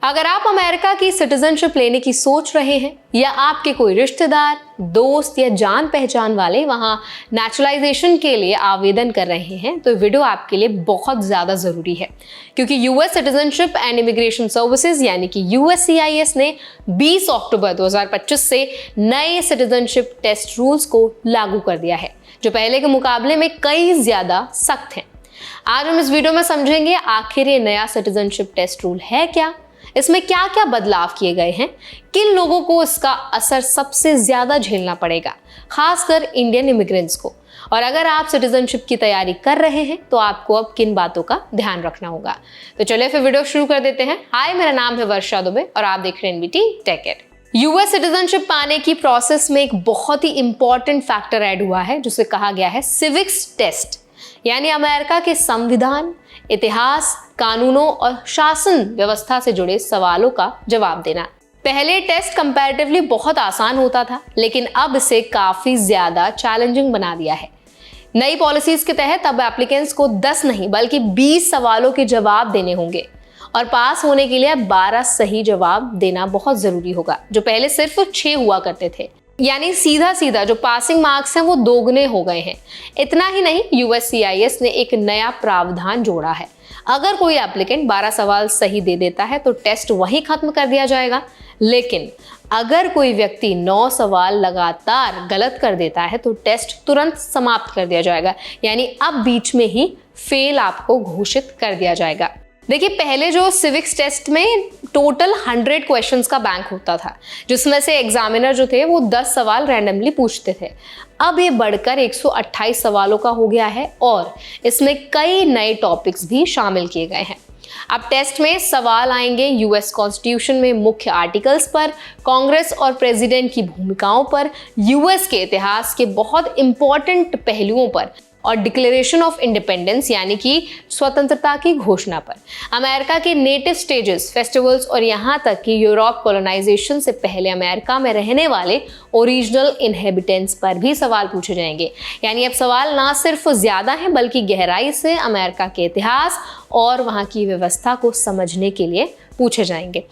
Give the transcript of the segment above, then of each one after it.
अगर आप अमेरिका की सिटीजनशिप लेने की सोच रहे हैं या आपके कोई रिश्तेदार, दोस्त या जान पहचान वाले वहां नेचुरलाइजेशन के लिए आवेदन कर रहे हैं तो वीडियो आपके लिए बहुत ज़्यादा ज़रूरी है, क्योंकि US citizenship and immigration services यानी कि यूएससीआईएस ने 20 अक्टूबर 2025 से नए सिटीजनशिप टेस्ट रूल्स को लागू कर दिया है, जो पहले के मुकाबले में कई ज़्यादा सख्त हैं। आज हम इस वीडियो में समझेंगे आखिर ये नया सिटीजनशिप टेस्ट रूल है क्या, इसमें क्या क्या बदलाव किए गए हैं, किन लोगों को इसका असर सबसे ज्यादा झेलना पड़ेगा, खासकर इंडियन इमिग्रेंट्स को, और अगर आप सिटीजनशिप की तैयारी कर रहे हैं तो आपको अब किन बातों का ध्यान रखना होगा। तो चलिए फिर वीडियो शुरू कर देते हैं। हाय, मेरा नाम है वर्षा दुबे और आप देख रहे हैं NBT tech it. US citizenship पाने की प्रोसेस में एक बहुत ही इंपॉर्टेंट फैक्टर ऐड हुआ है जिसे कहा गया है सिविक्स टेस्ट, यानी अमेरिका के संविधान, इतिहास, कानूनों और शासन व्यवस्था से जुड़े सवालों का जवाब देना। पहले टेस्ट कंपैरेटिवली बहुत आसान होता था, लेकिन अब इसे काफी ज्यादा चैलेंजिंग बना दिया है। नई पॉलिसीज के तहत अब एप्लीकेंट्स को 10 नहीं बल्कि 20 सवालों के जवाब देने होंगे और पास होने के लिए 12 सही जवाब देना बहुत जरूरी होगा, जो पहले सिर्फ 6 हुआ करते थे। यानी सीधा सीधा जो पासिंग मार्क्स हैं वो दोगुने हो गए हैं। इतना ही नहीं, यूएससीआईएस ने एक नया प्रावधान जोड़ा है। अगर कोई एप्लीकेंट 12 सवाल सही दे देता है तो टेस्ट वहीं खत्म कर दिया जाएगा, लेकिन अगर कोई व्यक्ति 9 सवाल लगातार गलत कर देता है तो टेस्ट तुरंत समाप्त कर दिया जाएगा, यानी अब बीच में ही फेल आपको घोषित कर दिया जाएगा। देखिए, पहले जो सिविक्स टेस्ट में टोटल 100 क्वेश्चंस का बैंक होता था, जिसमें से एग्जामिनर जो थे वो 10 सवाल रैंडमली पूछते थे। अब ये बढ़कर 128 सवालों का हो गया है और इसमें कई नए टॉपिक्स भी शामिल किए गए हैं। अब टेस्ट में सवाल आएंगे यूएस कॉन्स्टिट्यूशन में मुख्य आर्टिकल्स पर, कांग्रेस और प्रेसिडेंट की भूमिकाओं पर, यूएस के इतिहास के बहुत इंपॉर्टेंट पहलुओं पर और डिक्लेरेशन ऑफ इंडिपेंडेंस यानी कि स्वतंत्रता की घोषणा पर, अमेरिका के नेटिव स्टेजेस, फेस्टिवल्स और यहाँ तक कि यूरोप कॉलोनाइजेशन से पहले अमेरिका में रहने वाले ओरिजिनल इनहेबिटेंट्स पर भी सवाल पूछे जाएंगे। यानी अब सवाल ना सिर्फ ज्यादा हैं बल्कि गहराई से अमेरिका के इतिहास और वहाँ की व्यवस्था को समझने के लिए पूछे जाएंगे।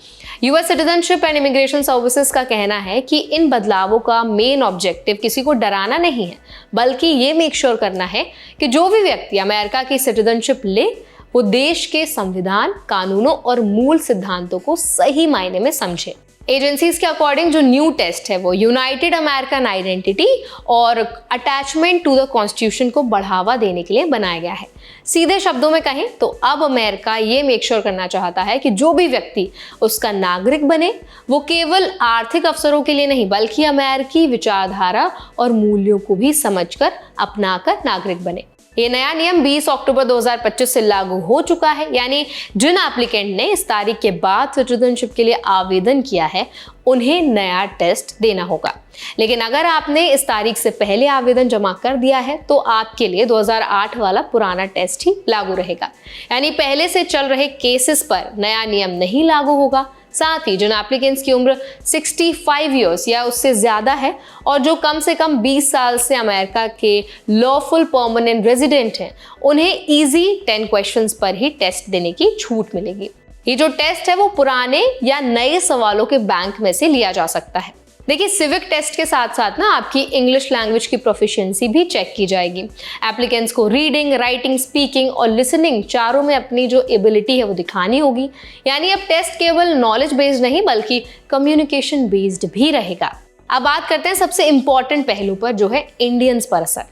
US citizenship and immigration services का कहना है कि इन बदलावों का मेन ऑब्जेक्टिव किसी को डराना नहीं है, बल्कि ये मेक श्योर करना है कि जो भी व्यक्ति अमेरिका की सिटीजनशिप ले वो देश के संविधान, कानूनों और मूल सिद्धांतों को सही मायने में समझे। एजेंसीज के अकॉर्डिंग जो न्यू टेस्ट है वो यूनाइटेड अमेरिकन आइडेंटिटी और अटैचमेंट टू द कॉन्स्टिट्यूशन को बढ़ावा देने के लिए बनाया गया है। सीधे शब्दों में कहें तो अब अमेरिका ये मेक श्योर करना चाहता है कि जो भी व्यक्ति उसका नागरिक बने वो केवल आर्थिक अवसरों के लिए नहीं बल्कि अमेरिकी विचारधारा और मूल्यों को भी समझकर अपनाकर नागरिक बने। ये नया नियम 20 अक्टूबर 2025 से लागू हो चुका है, यानी जिन एप्लीकेंट ने इस तारीख के बाद सिटीजनशिप के लिए आवेदन किया है उन्हें नया टेस्ट देना होगा। लेकिन अगर आपने इस तारीख से पहले आवेदन जमा कर दिया है तो आपके लिए 2008 वाला पुराना टेस्ट ही लागू रहेगा, यानी पहले से चल रहे केसेस पर नया नियम नहीं लागू होगा। साथ ही जिन एप्लीकेंट्स की उम्र 65 ईयर्स या उससे ज्यादा है और जो कम से कम 20 साल से अमेरिका के लॉफुल परमानेंट रेजिडेंट हैं, उन्हें इजी 10 क्वेश्चंस पर ही टेस्ट देने की छूट मिलेगी। ये जो टेस्ट है वो पुराने या नए सवालों के बैंक में से लिया जा सकता है। देखिए, सिविक टेस्ट के साथ साथ ना आपकी इंग्लिश लैंग्वेज की प्रोफिशिएंसी भी चेक की जाएगी। एप्लीकेंट्स को रीडिंग, राइटिंग, स्पीकिंग और लिसनिंग चारों में अपनी जो एबिलिटी है वो दिखानी होगी। यानी अब टेस्ट केवल नॉलेज बेस्ड नहीं बल्कि कम्युनिकेशन बेस्ड भी रहेगा। अब बात करते हैं सबसे इंपॉर्टेंट पहलू पर, जो है इंडियंस पर असर।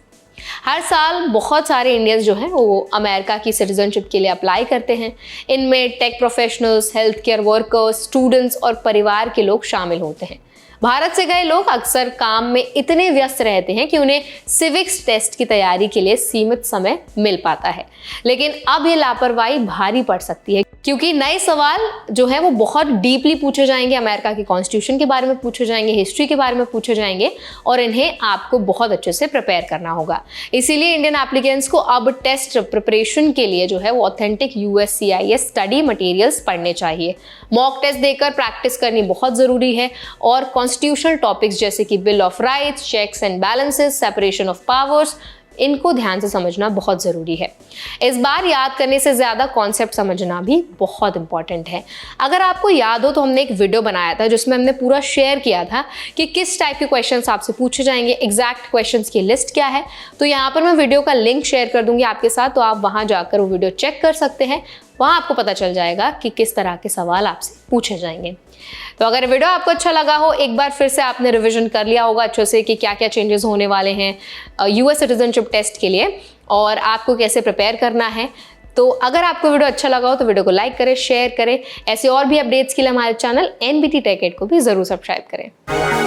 हर साल बहुत सारे इंडियंस जो हैं वो अमेरिका की सिटीजनशिप के लिए अप्लाई करते हैं। इनमें tech professionals, health care workers, students और परिवार के लोग शामिल होते हैं। भारत से गए लोग अक्सर काम में इतने व्यस्त रहते हैं कि उन्हें सिविक्स टेस्ट की तैयारी के लिए सीमित समय मिल पाता है, लेकिन अब ये लापरवाही भारी पड़ सकती है, क्योंकि नए सवाल जो है वो बहुत डीपली पूछे जाएंगे। अमेरिका के कॉन्स्टिट्यूशन के बारे में पूछे जाएंगे, हिस्ट्री के बारे में पूछे जाएंगे और इन्हें आपको बहुत अच्छे से प्रिपेयर करना होगा। इसीलिए इंडियन एप्लीकेंट्स को अब टेस्ट प्रिपरेशन के लिए जो है वो ऑथेंटिक यूएससीआईएस स्टडी मटेरियल्स पढ़ने चाहिए। मॉक टेस्ट देकर प्रैक्टिस करनी बहुत जरूरी है और कॉन्स्टिट्यूशनल टॉपिक्स जैसे कि bill of rights, checks and balances, separation of powers, इनको ध्यान से समझना बहुत ज़रूरी है। इस बार याद करने से ज़्यादा कॉन्सेप्ट समझना भी बहुत इंपॉर्टेंट है। अगर आपको याद हो तो हमने एक वीडियो बनाया था जिसमें हमने पूरा शेयर किया था कि किस टाइप के क्वेश्चंस आपसे पूछे जाएंगे, एग्जैक्ट क्वेश्चंस की लिस्ट क्या है। तो यहाँ पर मैं वीडियो का लिंक शेयर कर दूंगी आपके साथ, तो आप वहाँ जाकर वो वीडियो चेक कर सकते हैं। वहाँ आपको पता चल जाएगा कि किस तरह के सवाल आपसे पूछे जाएंगे। तो अगर वीडियो आपको अच्छा लगा हो, एक बार फिर से आपने रिवीजन कर लिया होगा अच्छे से कि क्या क्या चेंजेस होने वाले हैं यूएस सिटीजनशिप टेस्ट के लिए और आपको कैसे प्रिपेयर करना है। तो अगर आपको वीडियो अच्छा लगा हो तो वीडियो को लाइक करें, शेयर करें। ऐसे और भी अपडेट्स के लिए हमारे चैनल NBT Tech Ed को भी ज़रूर सब्सक्राइब करें।